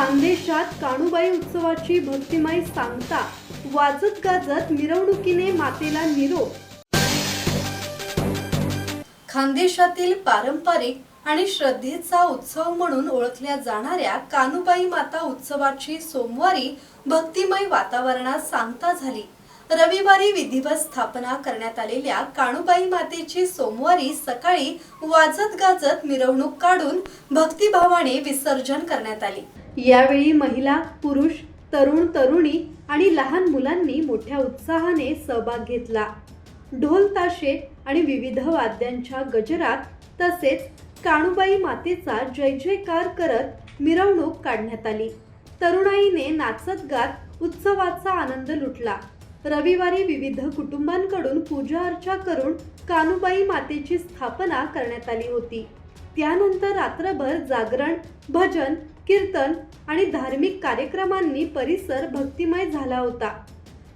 खानदेशात काणूबाई उत्सवाची भक्तिमय सांगता वाजत गाजत मिरवणुकीने मातेला निरोप। खानदेशातील पारंपरिक आणि श्रद्धेचा उत्सव म्हणून ओळखल्या जाणाऱ्या काणूबाई माता उत्सवाची सोमवारी भक्तिमय वातावरणात सांगता झाली। रविवारी विधिवत स्थापना करण्यात आलेल्या काणूबाई मातेची सोमवारी सकाळी वाजत गाजत मिरवणूक काढून भक्तिभावाने विसर्जन करण्यात आले। यावेळी महिला, पुरुष, तरुण तरुणी आणि लहान मुलांनी मोठ्या उत्साहाने सहभाग घेतला। ढोल ताशे आणि विविध वाद्यांच्या गजरात तसेच काणूबाई मातेचा जय जयकार करत मिरवणूक काढण्यात आली। तरुणाईने नाचत गात उत्सवाचा आनंद लुटला। रविवारी विविध कुटुंबांकडून पूजा अर्चा करून काणूबाई मातेची स्थापना करण्यात आली होती। त्यानंतर रात्रभर जागरण, भजन, कीर्तन आणि धार्मिक कार्यक्रमांनी परिसर भक्तिमय झाला होता।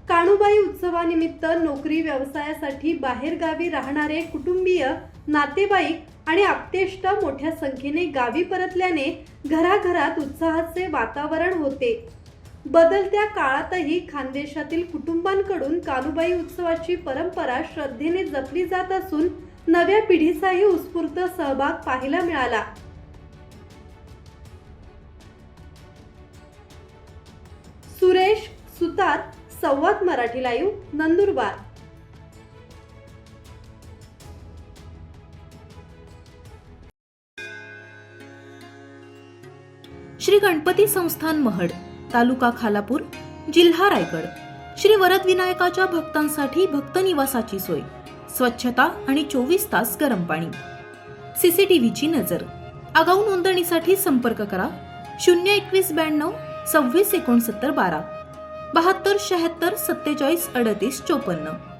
काणूबाई उत्सवानिमित्त नोकरी व्यवसायासाठी बाहेर गावी राहणारे कुटुंबीय, नातेवाईक आणि आप्तेष्ट मोठ्या संख्येने गावी परतल्याने घराघरात उत्साहाचे वातावरण होते। बदलत्या काळातही खानदेशातील कुटुंबांकडून काणूबाई उत्सवाची परंपरा श्रद्धेने जपली जात असून नव्या पिढीचाही उत्स्फूर्त सहभाग पाहायला मिळाला। सुरेश सुतार, संवाद मराठी लाईव्ह, नंदुरबार। श्री गणपती संस्थान महड, तालुका खालापूर, जिल्हा रायगड। श्री वरद विनायकाच्या भक्तांसाठी भक्त निवासाची सोय, स्वच्छता आणि 24 तास गरम पाणी, सीसीटीव्हीची नजर। आगाऊ नोंदणीसाठी संपर्क करा 02192 26 69 12 72 76 47 38 54।